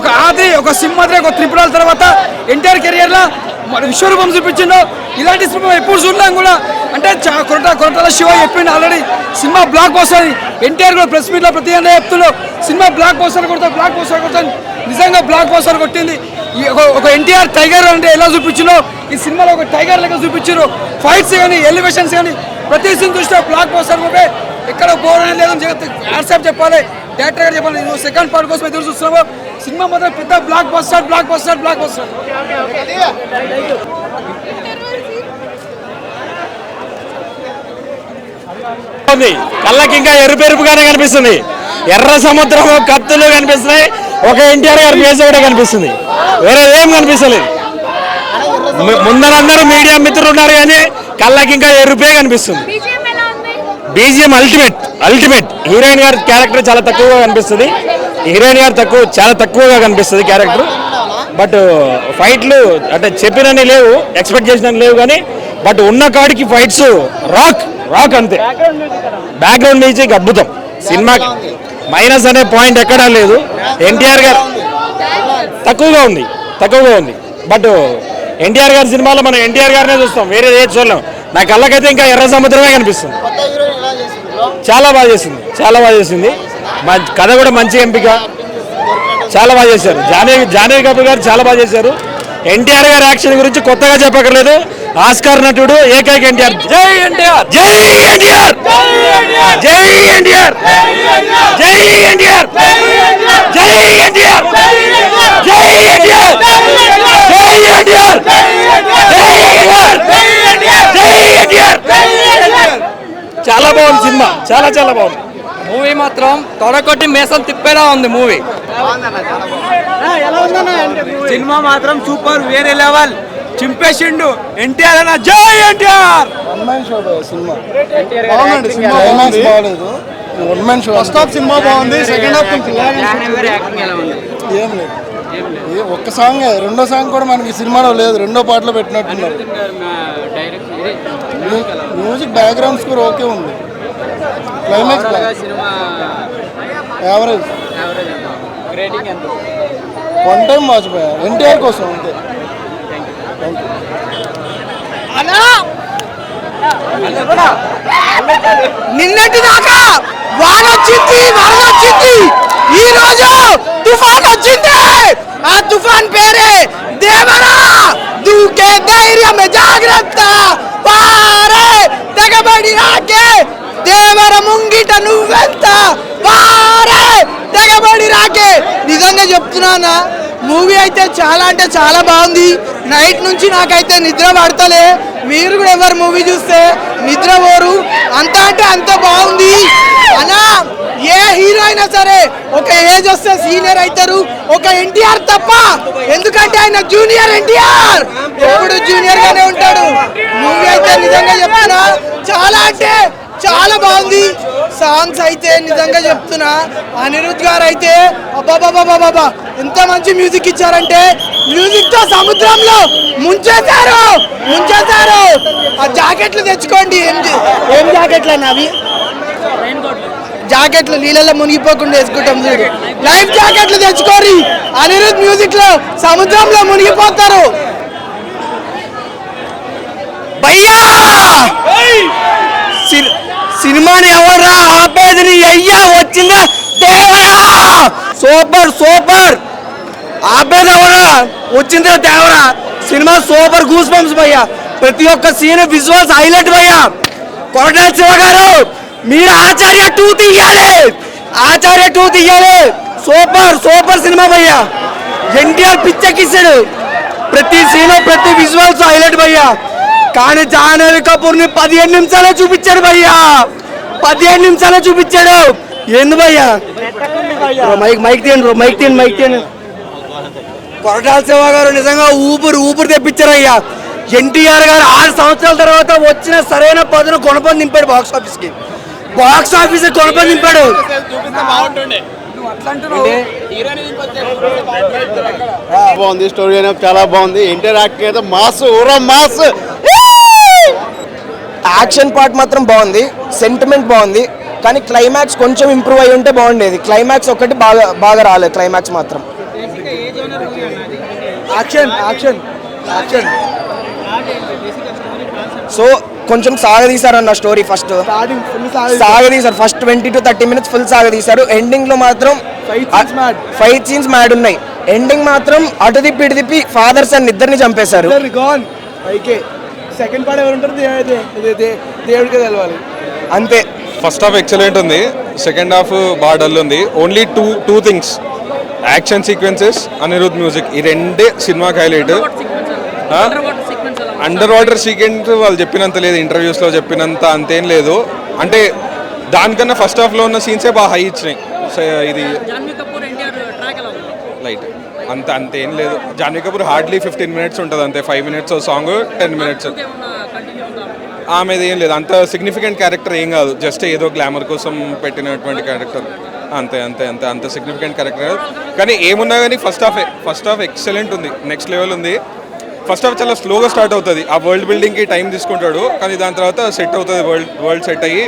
ఒక ఆది ఒక సింహాద్రి ఒక త్రిపురాల తర్వాత ఎన్టీఆర్ కెరియర్లో విశ్వరూపం చూపించిండు. ఇలాంటి సినిమా ఎప్పుడు చూడలేం కూడా. అంటే కొరటాల శివ చెప్పిండు already cinema block buster. NTR కూడా ప్రెస్ మీట్లో ప్రతి చెప్తున్నాడు సినిమా బ్లాక్ బస్టర్ కొడతాను. నిజంగా బ్లాక్ బస్టర్ కొట్టింది. ఒక ఎన్టీఆర్ టైగర్ అంటే ఎలా చూపించినో ఈ సినిమాలో ఒక టైగర్ లెక్క చూపించారు. ఫైట్స్ కానీ ఎలివేషన్స్ కానీ ప్రతి సీన్ చూస్తే బ్లాక్ బస్టర్ మూవీ. ఎక్కడ బోర్ అనేది లేదని వాట్సాప్ చెప్పాలి, డైరెక్టర్ గారు చెప్పాలి. నువ్వు సెకండ్ పార్ట్ కోసం ఎదురు చూస్తున్నావు. సినిమా మాత్రం పెద్ద బ్లాక్ బస్టర్. కళ్ళకి ఇంకా ఎరుపెరుపుగానే కనిపిస్తుంది. ఎర్ర సముద్రం కత్తులు కనిపిస్తున్నాయి. ఒక ఎన్టీఆర్ గారి ఫేస్ కూడా కనిపిస్తుంది. వేరే ఏం కనిపిస్తలేదు. ముందరందరూ మీడియా మిత్రులు ఉన్నారు కానీ కళ్ళకి ఇంకా ఎరుపే కనిపిస్తుంది. BGM ultimate. హీరోయిన్ గారి క్యారెక్టర్ చాలా తక్కువగా కనిపిస్తుంది. చాలా తక్కువగా కనిపిస్తుంది క్యారెక్టర్. బట్ ఫైట్లు అంటే చెప్పినని లేవు, ఎక్స్పెక్ట్ చేసినని లేవు కానీ బట్ ఉన్న కాడికి ఫైట్స్ రాక్ అంతే. బ్యాక్గ్రౌండ్ మ్యూజిక్ అద్భుతం. సినిమాకి మైనస్ అనే పాయింట్ ఎక్కడా లేదు. ఎన్టీఆర్ గారు తక్కువగా ఉంది. బట్ ఎన్టీఆర్ గారి సినిమాలో మనం ఎన్టీఆర్ గారినే చూస్తాం, వేరే ఏ చూడలేం. నా కళ్ళకైతే ఇంకా ఎర్ర సముద్రమే కనిపిస్తుంది. చాలా బాగా చేసింది. మా కథ కూడా మంచి ఎంపిక. చాలా బాగా చేశారు. జాహ్నవి కపూర్ గారు చాలా బాగా చేశారు. ఎన్టీఆర్ గారి యాక్షన్ గురించి కొత్తగా చెప్పక్కర్లేదు. ఆస్కార్ నటుడు ఏకైక ఎన్టీఆర్. జై ఎన్టీఆర్. చాలా బాగుంది సినిమా. చాలా బాగుంది మూవీ. మాత్రం తొడకొట్టి మేసం తిప్పేలా ఉంది మూవీ. సినిమా మాత్రం సూపర్, వేరే లెవెల్. చింపేసిండు ఎన్టీఆర్ అన్న. జై ఎన్టీఆర్. ఫస్ట్ హాఫ్ సినిమా బాగుంది, సెకండ్ హాఫ్ ఏం లేదు. ఒక్క సాంగ్, రెండో సాంగ్ కూడా మనకి సినిమాలో లేదు, రెండో పాటలో పెట్టినట్టున్నారు. మ్యూజిక్ బ్యాక్గ్రౌండ్ స్కోర్ ఓకే ఉంది. Climax average. వన్ టైం వాచిపోయా ఎన్టీఆర్ కోసం అంతే. నిన్నటి దాకా వాన వచ్చింది, వరద వచ్చింది, ఈ రోజు తుఫాన్ వచ్చింది. ఆ తుఫాన్ పేరే దేవరా. దూకే ధైర్యం జాగ్రత్త, పారే తెగబడి రాకే దేవర ముంగిట నువ్వెంత, పారే తెగబడి రాకే. నిజంగా చెప్తున్నానా, మూవీ అయితే చాలా అంటే చాలా బాగుంది. నైట్ నుంచి నాకైతే నిద్ర పడతలే. మీరు కూడా ఎవరు మూవీ చూస్తే నిద్ర పోరు, అంత అంటే అంత బాగుంది అన్నా. ఏ హీరో అయినా సరే ఒక ఏజ్ వస్తే సీనియర్ అవుతారు, ఒక ఎన్టీఆర్ తప్ప. ఎందుకంటే ఆయన జూనియర్ ఎన్టీఆర్, ఎప్పుడు జూనియర్ గానే ఉంటాడు. మూవీ అయితే నిజంగా చెప్తున్నా చాలా అంటే చాలా బాగుంది. సాంగ్స్ అయితే నిజంగా చెప్తున్నా, అనిరుద్ గారు అయితే అబ్బాబాబాబాబా ఎంత మంచి మ్యూజిక్ ఇచ్చారంటే, మ్యూజిక్ తో సముద్రంలో ముంచేశారు. ఆ జాకెట్లు తెచ్చుకోండి. ఏం జాకెట్లు అన్న అవి? జాకెట్లు నీళ్ళలో మునిగిపోకుండా వేసుకుంటాం చూడు, లైఫ్ జాకెట్లు తెచ్చుకోరి. అనిరుద్ మ్యూజిక్ లో సముద్రంలో మునిగిపోతారు. భయ్యా సినిమాని ఎవర్రా ఆపేది? నీ అయ్యా వచ్చిందా దేవరా. సూపర్ ఆపేది ఎవరా? వచ్చిందా Devara. Cinema super, goose bumps భయ్యా. ప్రతి ఒక్క సీన్ విజువల్స్ హైలైట్ భయ్యా. కొరటాల శివ గారు మీరు ఆచార్య 2 తీయాలి. సూపర్ సినిమా భయ్యా. ఎన్టీఆర్ పిచ్చెక్కిస్తాడు. ప్రతి సీన్ ప్రతి విజువల్స్ హైలైట్ భయ్యా. కానీ జాహ్నవి కపూర్ ని 15 నిమిషాలే చూపించాడు భయ్యా. 15 నిమిషాలే చూపించాడు. ఏంది భయ్యా? మైక్ తీయండి. కొరటాల శివ గారు నిజంగా ఊపిరి తెప్పించారు అయ్యా. ఎన్టీఆర్ గారు 6 సంవత్సరాల తర్వాత వచ్చిన సరైన పదును కొనపని నింపాడు. Box office కొనపని నింపాడు. బాగుంది, స్టోరీ అనేది చాలా బాగుంది. ఎన్టీఆర్ యాక్టింగ్ అయితే మాస్. యాక్షన్ పార్ట్ మాత్రం బాగుంది, సెంటిమెంట్ బాగుంది. కానీ క్లైమాక్స్ కొంచెం ఇంప్రూవ్ అయ్యి ఉంటే బాగుండేది. క్లైమాక్స్ ఒకటి బాగా రాలేదు. క్లైమాక్స్ మాత్రం యాక్షన్ యాక్షన్ యాక్షన్ సో కొంచెం సాగదీశారు అన్న స్టోరీ ఫస్ట్ స్టార్టింగ్ ఫుల్ సాగదీశారు ఫస్ట్ 20 to 30 minutes ఫుల్ సాగదీశారు. ఎండింగ్ లో మాత్రం ఫైట్ సీన్స్ మ్యాడ్ ఉన్నాయి. ఎండింగ్ మాత్రం అటు తిప్పి ఇటు తిప్పి ఫాదర్ సన్ ఇద్దరిని చంపేశారు. గాన్ అయితే సెకండ్ పార్ట్ ఎవరు ఉంటారు దేవుడికి తెలవాలి అంతే. ఫస్ట్ హాఫ్ ఎక్సలెంట్ ఉంది, సెకండ్ హాఫ్ బాగా డల్ ఉంది. Only two things, action sequences, Anirudh music, ఈ రెండే సినిమాకి హైలైట్. అండర్ వాటర్ సీక్వెన్స్ వాళ్ళు చెప్పినంత లేదు, ఇంటర్వ్యూస్లో చెప్పినంత అంతేం లేదు. అంటే దానికన్నా ఫస్ట్ హాఫ్లో ఉన్న సీన్సే బాగా హై ఇచ్చినాయి. ఇది లైట్ అంతేం లేదు. జాన్వీ కపూర్ హార్డ్లీ 15 minutes ఉంటుంది అంతే, 5 minutes సాంగ్, 10 minutes. ఆమెది ఏం లేదు, అంత సిగ్నిఫికెంట్ క్యారెక్టర్ ఏం కాదు, జస్ట్ ఏదో గ్లామర్ కోసం పెట్టినటువంటి క్యారెక్టర్ అంతే అంతే అంతే. అంత సిగ్నిఫికెంట్ క్యారెక్టర్ కానీ ఏమున్నా కానీ ఫస్ట్ హాఫ్ ఎక్సలెంట్ ఉంది, నెక్స్ట్ లెవెల్ ఉంది. ఫస్ట్ హాఫ్ చాలా స్లోగా స్టార్ట్ అవుతుంది, ఆ వరల్డ్ బిల్డింగ్కి టైం తీసుకుంటాడు, కానీ దాని తర్వాత సెట్ అవుతుంది, వరల్డ్ సెట్ అయ్యి.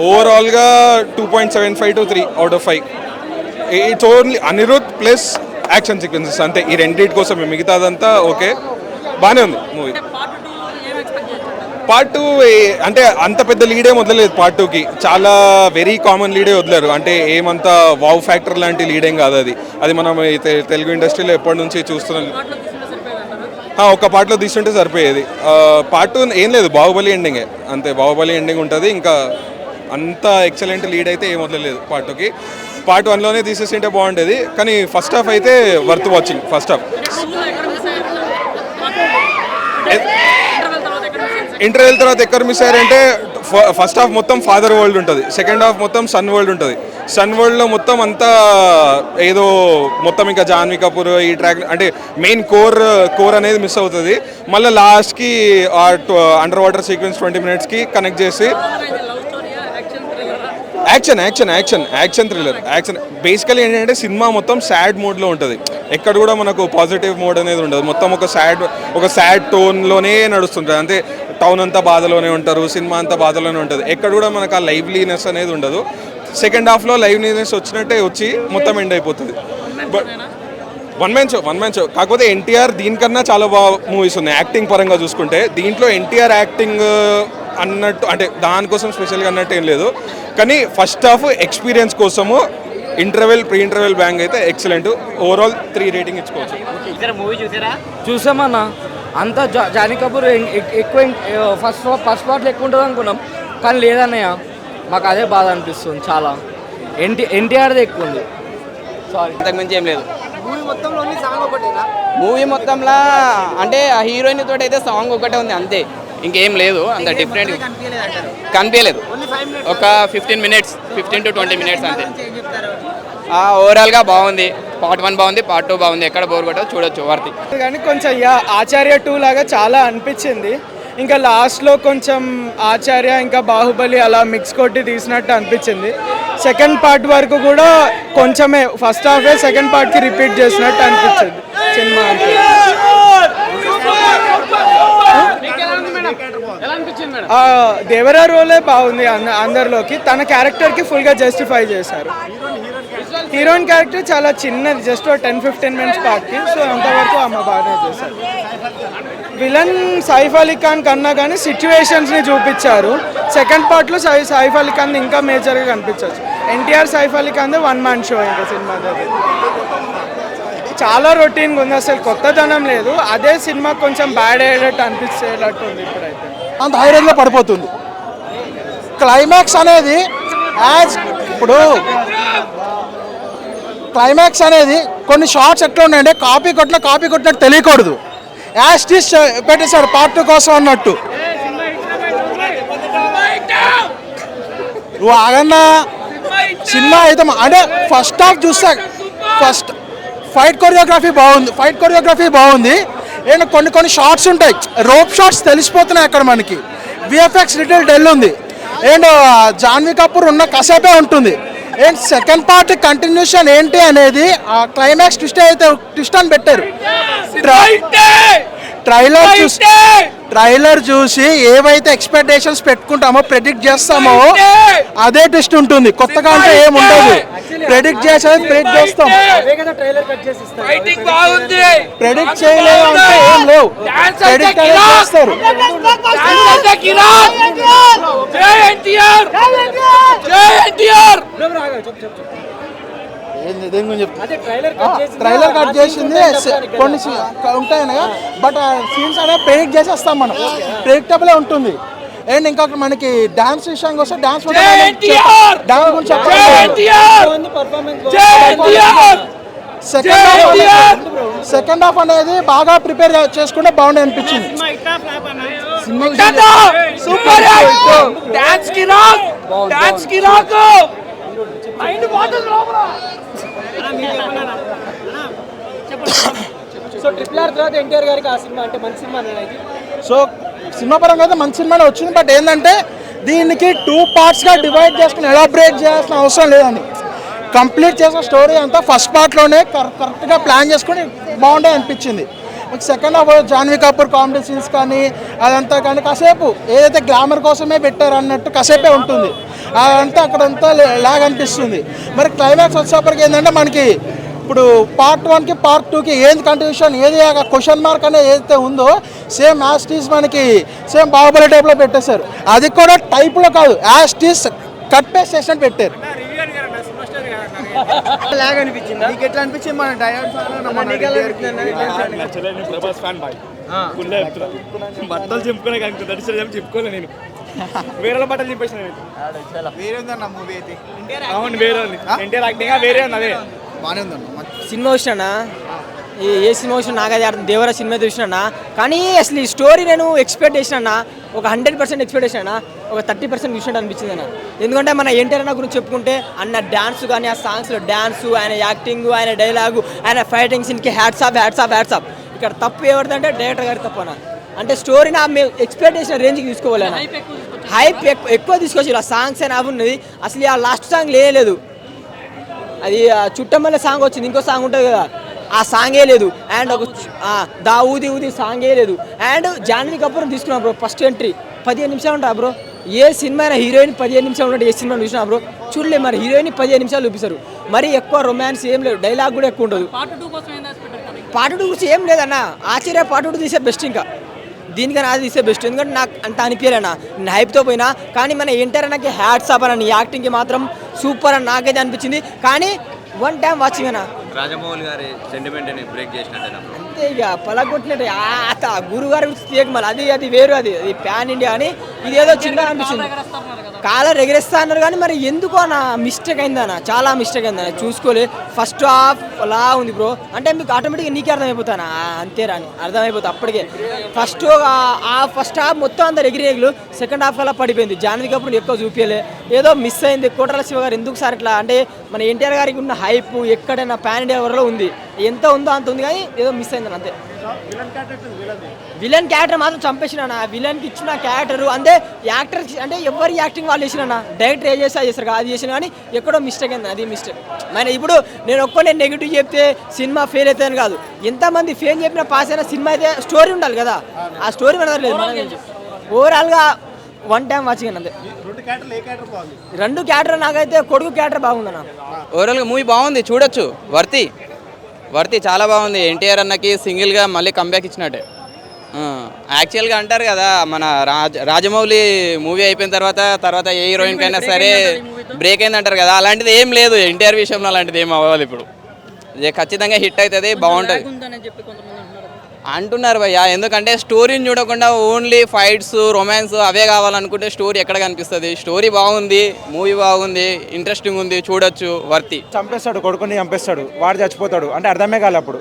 ఓవరాల్గా 2.75 to 3 out of 5. It's only Anirudh plus action sequences అంతే, ఈ రెండింటి కోసం. మిగతాదంతా ఓకే, బాగానే ఉంది మూవీ. పార్ట్ 2 అంటే అంత పెద్ద లీడే వదలలేదు. పార్ట్ 2కి చాలా వెరీ కామన్ లీడే వదిలేరు, అంటే ఏమంత వావ్ ఫ్యాక్టర్ లాంటి లీడేం కాదు అది. అది మనం తెలుగు ఇండస్ట్రీలో ఎప్పటి నుంచి చూస్తున్నాం. ఒక పార్ట్లో తీసుకుంటే సరిపోయేది. పార్ట్ 2 ఏం లేదు, బాహుబలి ఎండింగే అంతే, బాహుబలి ఎండింగ్ ఉంటుంది. ఇంకా అంత ఎక్సలెంట్ లీడ్ అయితే ఏం వదలలేదు పార్ట్ 2కి. పార్ట్ 1లోనే తీసేసింటే బాగుండేది, కానీ ఫస్ట్ హాఫ్ అయితే worth watching. First half interval తర్వాత ఎక్కడ మిస్ అయ్యారంటే, ఫస్ట్ హాఫ్ మొత్తం ఫాదర్ వరల్డ్ ఉంటుంది, సెకండ్ హాఫ్ మొత్తం సన్ వరల్డ్ ఉంటుంది. సన్ వరల్డ్లో మొత్తం అంతా ఏదో మొత్తం ఇంకా జాన్వీ కపూర్ ఈ ట్రాక్ అంటే మెయిన్ కోర్ అనేది మిస్ అవుతుంది. మళ్ళీ లాస్ట్కి ఆ అండర్ వాటర్ సీక్వెన్స్ 20 minutesకి కనెక్ట్ చేసి యాక్షన్ థ్రిల్లర్. యాక్షన్ బేసికలీ ఏంటంటే సినిమా మొత్తం సాడ్ మోడ్లో ఉంటుంది, ఎక్కడ కూడా మనకు పాజిటివ్ మోడ్ అనేది ఉండదు. మొత్తం ఒక సాడ్ టోన్లోనే నడుస్తుంటుంది. అంతే, టౌన్ అంతా బాధలోనే ఉంటారు, సినిమా అంతా బాధలోనే ఉంటుంది, ఎక్కడ కూడా మనకు ఆ లైవ్లీనెస్ అనేది ఉండదు. సెకండ్ హాఫ్లో లైవ్లీనెస్ వచ్చినట్టే వచ్చి మొత్తం ఎండ్ అయిపోతుంది. బట్ వన్ మ్యాన్ షో కాకపోతే ఎన్టీఆర్ దీనికన్నా చాలా బాగా మూవీస్ ఉన్నాయి యాక్టింగ్ పరంగా చూసుకుంటే. దీంట్లో ఎన్టీఆర్ యాక్టింగ్ అన్నట్టు అంటే దానికోసం స్పెషల్గా అన్నట్టు ఏం లేదు, కానీ ఫస్ట్ హాఫ్ ఎక్స్పీరియన్స్ కోసము ప్రీ ఇంటర్వెల్ బ్యాంగ్ అయితే ఎక్సలెంట్. ఓవరాల్ 3 రేటింగ్ ఇచ్చుకోవచ్చు. చూసామన్నా, అంతా జానీ కపూర్ ఎక్కువ ఫస్ట్ పార్ట్లో ఎక్కువ ఉంటుంది అనుకున్నాం, కానీ లేదన్నయ్య, మాకు అదే బాధ అనిపిస్తుంది చాలా. ఎన్టీఆర్ది ఎక్కువ ఉంది. సారీ, అంతకుమించి ఏం లేదు. మూవీ మొత్తంలో అంటే ఆ హీరోయిన్ తోటి అయితే సాంగ్ ఒకటే ఉంది అంతే, ఇంకేం లేదు. అంత డిఫరెంట్ కనిపించలేదు. ఒక 15 to 20 minutes అంతే. ఓవరాల్గా బాగుంది. పార్ట్ 1 బాగుంది, పార్ట్ 2 బాగుంది, ఎక్కడ బోర్ కొట్టదు, చూడొచ్చు వర్తి. కానీ కొంచెం ఆచార్య 2 లాగా చాలా అనిపించింది. ఇంకా లాస్ట్లో కొంచెం ఆచార్య ఇంకా బాహుబలి అలా మిక్స్ కొట్టి తీసినట్టు అనిపించింది. సెకండ్ పార్ట్ వరకు కూడా కొంచెమే, ఫస్ట్ హాఫే సెకండ్ పార్ట్కి రిపీట్ చేసినట్టు అనిపించింది సినిమా. దేవరా రోలే బాగుంది అందరిలోకి, తన క్యారెక్టర్కి ఫుల్గా జస్టిఫై చేశారు. హీరోయిన్ క్యారెక్టర్ చాలా చిన్నది, జస్ట్ 10-15 minutes పార్ట్కి, సో అంతవరకు ఆమె బాగానే చేశారు. విలన్ సైఫ్ అలీ ఖాన్ కన్నా కానీ సిచ్యువేషన్స్ని చూపించారు. సెకండ్ పార్ట్లో సైఫ్ అలీ ఖాన్ ఇంకా మేజర్గా కనిపించవచ్చు. ఎన్టీఆర్ సైఫ్ అలీ ఖాన్ 1 man షో ఇంకా సినిమా చాలా రొటీన్గా ఉంది, అసలు కొత్తదనం లేదు. అదే సినిమా కొంచెం బ్యాడ్ అయ్యేటట్టు అనిపించేటట్టు ఉంది ఇప్పుడైతే. అంత హై రేంజ్లో పడిపోతుంది. క్లైమాక్స్ అనేది ఇప్పుడు క్లైమాక్స్ అనేది కొన్ని షార్ట్స్ ఎట్లా ఉన్నాయంటే కాపీ కొట్టినట్టు తెలియకూడదు. యాస్టిస్ పెట్టేశారు పార్ట్ 2 కోసం అన్నట్టు. నువ్వు ఆగన్నా సినిమా అయితే అంటే ఫస్ట్ హాఫ్ చూస్తా, ఫస్ట్ ఫైట్ కొరియోగ్రఫీ బాగుంది. అండ్ కొన్ని షార్ట్స్ ఉంటాయి, రోప్ షార్ట్స్ తెలిసిపోతున్నాయి అక్కడ మనకి. విఎఫ్ఎక్స్ లిటిల్ డెల్ ఉంది. అండ్ జాన్వీ కపూర్ ఉన్న కసేపే ఉంటుంది. అండ్ సెకండ్ పార్ట్ కంటిన్యూషన్ ఏంటి అనేది ఆ క్లైమాక్స్ ట్విస్ట్ అని పెట్టారు. ట్రైలర్ చూసి ఏవైతే ఎక్స్పెక్టేషన్స్ పెట్టుకుంటామో ప్రెడిక్ట్ చేస్తామో అదే ట్విస్ట్ ఉంటుంది. కొత్తగా అంటే ఏం ఉండదు. ప్రెడిక్ట్ చేసేది ప్రెడిక్ట్ చేస్తాం. ప్రెడిక్ట్ చేయలేదు అంటే ఏం లేవు. ప్రెడిక్ట్ అనేది చేస్తారు. ట్రైలర్ కట్ చేసింది కొన్ని ఉంటాయి బట్ సీన్స్ అనేది ప్రెడిక్ట్ చేసేస్తాం మనం. ప్రెడిక్టబుల్ ఉంటుంది. అండ్ ఇంకా మనకి డాన్స్ విషయానికి వస్తే డాన్స్ గురించి సెకండ్ హాఫ్ అనేది బాగా ప్రిపేర్ చేసుకుంటే బాగుండే అనిపించింది. సో ట్రిపుల్ ఆర్ తర్వాత ఎన్టీఆర్ గారికి ఆ సినిమా అంటే మంచి సినిమా అనేది. సో సినిమా పరంగా అయితే మంచి సినిమానే వచ్చింది. బట్ ఏంటంటే దీనికి 2 పార్ట్స్గా డివైడ్ చేసుకుని ఎలాబరేట్ చేయాల్సిన అవసరం లేదండి. కంప్లీట్ చేసిన స్టోరీ అంతా ఫస్ట్ పార్ట్లోనే కరెక్ట్గా ప్లాన్ చేసుకుని బాగుండే అనిపించింది. Second half Janhvi Kapoor comedy scenes కానీ అదంతా కానీ కాసేపు ఏదైతే గ్లామర్ కోసమే పెట్టారు అన్నట్టు కాసేపే ఉంటుంది. అదంతా అక్కడంతా లాగ్ అనిపిస్తుంది. మరి క్లైమాక్స్ వచ్చేప్పటికి ఏంటంటే మనకి ఇప్పుడు పార్ట్ 1కి పార్ట్ 2కి ఏది కంటిన్యూషన్ ఏది క్వశ్చన్ మార్క్ అనేది ఏదైతే ఉందో సేమ్ యాస్టీస్ మనకి సేమ్ బాహుబలి టైప్లో పెట్టేశారు. అది కూడా టైప్లో కాదు, యాస్టీస్ కట్ పేస్ట్ చేసినట్టు పెట్టారు. లాగ్ అనిపించింది. నీకు ఎట్లా అనిపించింది? మన డైరెక్ట్ బట్టలు చెప్పుకునే చెప్పుకోలే నేను వేరే బట్టలు చెప్పేసిన వేరే ఉందన్న మూవీ అయితే. అవును వేరే ఉంది. ఎన్టీఆర్ యాక్టింగ్ వేరే ఉంది. అదే బాగానే ఉందన్న. సినిమా వచ్చినా ఏ సినిమా వచ్చినా నాకైతే అర్థం. దేవరా సినిమా చూసినా కానీ అసలు ఈ స్టోరీ నేను ఎక్స్పెక్ట్ చేసినా ఒక 100% ఎక్స్పెక్ట్ చేసినా ఒక 30% చూసినట్టు అనిపించింది అన్న. ఎందుకంటే మన ఎన్టీఆర్ అన్న గురించి చెప్పుకుంటే అన్న డ్యాన్స్ కానీ ఆ సాంగ్స్లో డ్యాన్సు, ఆయన యాక్టింగ్, ఆయన డైలాగు, ఆయన ఫైటింగ్ సీన్కి హ్యాట్స్ ఆఫ్. ఇక్కడ తప్పు ఎవరిదంటే డైరెక్టర్ గారి తప్పు అన్న. అంటే స్టోరీ నా మేము ఎక్స్పెక్ట్ చేసిన రేంజ్కి తీసుకోవాలన్న. హైప్ ఎక్కువ తీసుకొచ్చి ఆ సాంగ్స్ అయినా అవి ఉన్నది. అసలు ఆ లాస్ట్ సాంగ్ లేదు. అది చుట్టమల్లె సాంగ్ వచ్చింది, ఇంకో సాంగ్ ఉంటుంది కదా, ఆ సాంగే లేదు. అండ్ ఒక దా ఊది సాంగే లేదు. అండ్ జాన్వీ కపూర్ తీసుకున్నా బ్రో. ఫస్ట్ ఎంట్రీ 15 నిమిషాలు ఉంటా బ్రో. ఏ సినిమా అయినా హీరోయిన్ 15 నిమిషాలు ఉంటే ఏ సినిమా చూసినా బ్రో చూడలే. మరి హీరోయిన్ 15 నిమిషాలు చూపిస్తారు. మరి ఎక్కువ రొమాన్స్ ఏం లేదు, డైలాగ్ కూడా ఎక్కువ ఉండదు. పార్ట్ 2 గురించి ఏం లేదన్న. ఆశ్చర్య పార్ట్ 2 తీసే బెస్ట్. ఇంకా దీనికన్నా అది తీసే బెస్ట్. ఎందుకంటే నాకు అంత అనిపించలేనా, నేను హైప్తో పోయినా. కానీ మన ఎన్టీఆర్ నాకు హ్యాట్స్ ఆఫ్ అన్న. నీ యాక్టింగ్కి మాత్రం సూపర్ అని నాకైతే అనిపించింది. కానీ 1 టైం వాచింగ్ అన్న. రాజమౌళి గారి సెంటిమెంట్ బ్రేక్ చేసినట్టు అంతే ఇక పలగొట్టినట్టు. గురువు గారి మళ్ళీ అది వేరు. అది ప్యాన్ ఇండియా అని ఇదేదో చిన్న అనిపించింది. కాలర్ ఎగరేస్తా అన్నారు కానీ మరి ఎందుకో నా మిస్టేక్ అయిందన్న. చాలా మిస్టేక్ అయిందన్న. చూసుకోలే. ఫస్ట్ హాఫ్ అలా ఉంది బ్రో. అంటే మీకు ఆటోమేటిక్గా నీకే అర్థమైపోతాను అంతేరా అని అర్థమైపోతుంది అప్పటికే. ఫస్ట్ హాఫ్ మొత్తం అందరు ఎగిరేగులు. సెకండ్ హాఫ్ అలా పడిపోయింది. జాన్వీ కపూర్ ఎక్కువ చూపించలే. ఏదో మిస్ అయింది. కోటల శివ గారు ఎందుకు సార్ ఇట్లా అంటే మన ఎన్టీఆర్ గారికి ఉన్న హైప్ ఎక్కడైనా ప్యాన్ ఇండియా వరలో ఉంది. ఎంత ఉందో అంత ఉంది కానీ ఏదో మిస్ అయిందని అంతే. విలన్ క్యారెక్టర్ మాత్రం చంపేసిన. విలన్కి ఇచ్చిన క్యారెక్టర్ అంటే యాక్టర్ అంటే ఎవరి యాక్టింగ్ వాళ్ళు చేసిన. డైరెక్టర్ ఏం చేస్తే అది చేస్తారు అది చేసిన కానీ ఎక్కడో మిస్టేక్ అయింది. అది మిస్టేక్. మరి ఇప్పుడు నేను నెగిటివ్ చెప్తే సినిమా ఫెయిల్ అవుతుందని కాదు. ఎంతమంది ఫెయిల్ చెప్పినా పాస్ అయినా సినిమా అయితే స్టోరీ ఉండాలి కదా. ఆ స్టోరీ మన లేదు. ఓవరాల్గా 1 టైం వాచింగ్ అంతే. 2 క్యారెక్టర్ నాకైతే కొడుకు క్యారెక్టర్ బాగుందన్న. ఓవరాల్గా మూవీ బాగుంది, చూడొచ్చు. వర్తి చాలా బాగుంది. ఎన్టీఆర్ అన్నకి సింగిల్గా మళ్ళీ కంబ్యాక్ ఇచ్చినట్టే. యాక్చువల్గా అంటారు కదా మన రాజమౌళి మూవీ అయిపోయిన తర్వాత ఏ హీరోయిన్ కైనా సరే బ్రేక్ అయింది అంటారు కదా. అలాంటిది ఏం లేదు ఎన్టీఆర్ విషయంలో. అలాంటిది ఏం అవ్వాలి. ఇప్పుడు ఖచ్చితంగా హిట్ అవుతుంది, బాగుంటుంది అంటున్నారు భయ్య. ఎందుకంటే స్టోరీని చూడకుండా ఓన్లీ ఫైట్స్, రొమాన్స్ అవే కావాలనుకుంటే స్టోరీ ఎక్కడ కనిపిస్తుంది. స్టోరీ బాగుంది, మూవీ బాగుంది, ఇంట్రెస్టింగ్ ఉంది, చూడొచ్చు. వర్తి చంపేస్తాడు, కొడుకుని చంపేస్తాడు, వాడు చచ్చిపోతాడు అంటే అర్థమే కాలే. అప్పుడు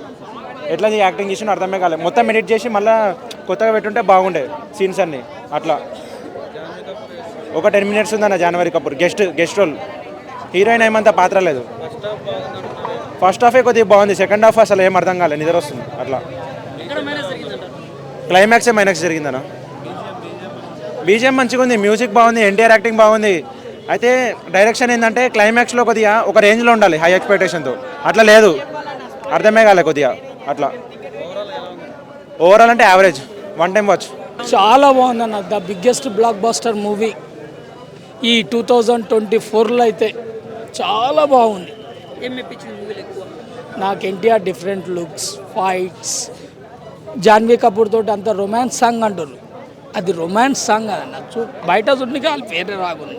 ఎట్లా యాక్టింగ్ చేసినా అర్థమే కాలేదు. మొత్తం ఎడిట్ చేసి మళ్ళీ కొత్తగా పెట్టుంటే బాగుండే సీన్స్ అన్నీ. అట్లా ఒక 10 మినిట్స్ ఉందన్న Janhvi Kapoor guest role. Heroine ఏమంతా పాత్ర లేదు. ఫస్ట్ హాఫే కొద్దిగా బాగుంది, సెకండ్ హాఫ్ అసలు ఏం అర్థం కాలేదు, నిద్ర వస్తుంది. అట్లా క్లైమాక్సే మైనస్ జరిగిందన్న. బీజిఎం మంచిగా ఉంది, మ్యూజిక్ బాగుంది, ఎన్టీఆర్ యాక్టింగ్ బాగుంది. అయితే డైరెక్షన్ ఏంటంటే క్లైమాక్స్లో కొద్దిగా ఒక రేంజ్లో ఉండాలి హై ఎక్స్పెక్టేషన్తో. అట్లా లేదు, అర్థమే కాలే కొద్దిగా. అట్లా ఓవరాల్ అంటే యావరేజ్, వన్ టైం వాచ్. చాలా బాగుందన్న, the biggest block buster movie ఈ 2024లో అయితే చాలా బాగుంది. నాకు NTR different looks, fights, Janhvi Kapoor తోటి అంత రొమాన్స్ సాంగ్ అంటారు, అది రొమాన్స్ సాంగ్ అదన్న. బయట చూడడానికి వాళ్ళ పేరే రాగుంది.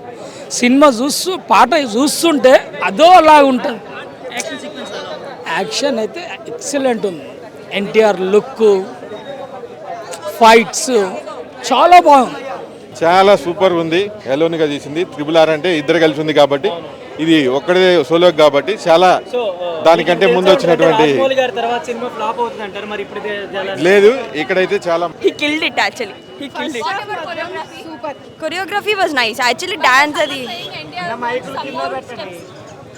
సినిమా పాట చూస్తుంటే అదో అలా ఉంటుంది. యాక్షన్ అయితే ఎక్సలెంట్ ఉంది. ఎన్టీఆర్ లుక్, ఫైట్స్ చాలా బాగుంది. చాలా సూపర్ ఉంది. ఎలోనిగా తీసింది. RRR అంటే ఇద్దరు కలిసి ఉంది కాబట్టి, ఇది ఒక్కడే సోలో కాబట్టి చాలా దానికంటే ముందు వచ్చినటువంటి లేదు. ఇక్కడైతే చాలా He killed it actually. He killed it. Super. Choreography was nice. Actually dance adi.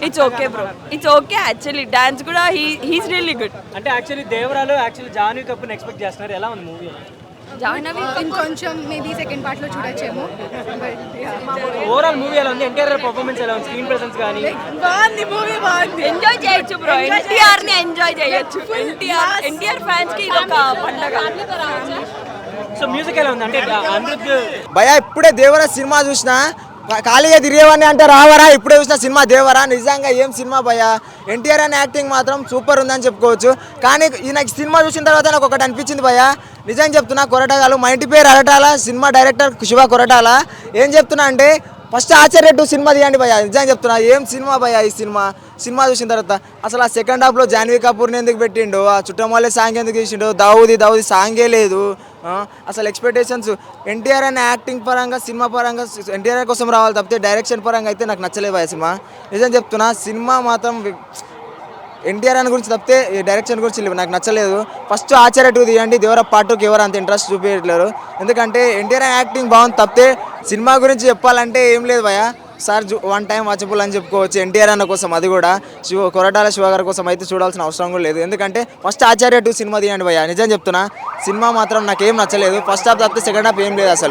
It's okay bro. It's okay actually. Dance kuda he's really good. అంటే యాక్చువల్లీ దేవరాలో యాక్చువల్లీ జాన్వీ కపూర్ని ఎక్స్పెక్ట్ చేస్తున్నారు. ఎలా ఉంది మూవీ? జాహ్నవి ఇంకొంచెం మేబీ సెకండ్ పార్ట్ లో చూడొచ్చేమో. Overall movie ఎలా ఉంది? NTR performance ఎలా ఉంది? స్క్రీన్ ప్రెసెన్స్ కానీ బాగుంది. మూవీ బాగుంది. ఎంజాయ్ చేయొచ్చు బ్రో. ఎన్టీఆర్ ని ఎంజాయ్ చేయొచ్చు. ఎన్టీఆర్ ఫ్యాన్స్ కి ఇది ఒక పండగ. సో మ్యూజిక్ ఎలా ఉంది? అంటే అనిరుద్ధ్ భయ ఇప్పుడే దేవరా సినిమా చూసిన, ఖాళీగా తిరిగేవన్నీ అంటే రావరా. ఇప్పుడే చూసిన సినిమా దేవరా, నిజంగా ఏం సినిమా భయ. ఎన్టీఆర్ అనే యాక్టింగ్ మాత్రం సూపర్ ఉందని చెప్పుకోవచ్చు. కానీ నాకు సినిమా చూసిన తర్వాత నాకు ఒకటి అనిపించింది భయ, నిజంగా చెప్తున్నా. కొరటాలు, మా ఇంటి పేరు అరటాల, సినిమా డైరెక్టర్ శివ కొరటాల. ఏం చెప్తున్నా అంటే ఫస్ట్ ఆచార్య 2 సినిమా తీయండి భయ, నిజంగా చెప్తున్నా. ఏం సినిమా భయ ఈ సినిమా చూసిన తర్వాత. అసలు ఆ సెకండ్ హాఫ్లో జాన్వీ కపూర్ని ఎందుకు పెట్టిండు, ఆ చుట్టమల్లే సాంగ్ ఎందుకు తీసిండు, దావుది సాంగే లేదు. అసలు ఎక్స్పెక్టేషన్స్ ఎన్టీఆర్ అనే యాక్టింగ్ పరంగా, సినిమా పరంగా ఎన్టీఆర్ కోసం రావాలి తప్పితే డైరెక్షన్ పరంగా అయితే నాకు నచ్చలేదు భయ సినిమా. నిజం చెప్తున్నా, సినిమా మాత్రం ఎన్టీఆర్ అని గురించి తప్పితే డైరెక్షన్ గురించి నాకు నచ్చలేదు. ఫస్ట్ ఆచార్య 2 తీయండి, దేవరా పార్ట్ 2కి ఎవరు అంత ఇంట్రెస్ట్ చూపించట్లేరు. ఎందుకంటే ఎన్టీఆర్ యాక్టింగ్ బాగుంది తప్పితే సినిమా గురించి చెప్పాలంటే ఏం లేదు భయ. సార్ వన్ టైం వాచబుల్ అని చెప్పుకోవచ్చు ఎన్టీఆర్ అన్న కోసం. అది కూడా కొరటాల శివ గారి కోసం అయితే చూడాల్సిన అవసరం కూడా లేదు. ఎందుకంటే ఫస్ట్ ఆచార్య 2 సినిమా తీయండి భయ, నిజం చెప్తున్నా. సినిమా మాత్రం నాకేం నచ్చలేదు. ఫస్ట్ హాఫ్ తప్పితే సెకండ్ హాఫ్ ఏం లేదు అసలు.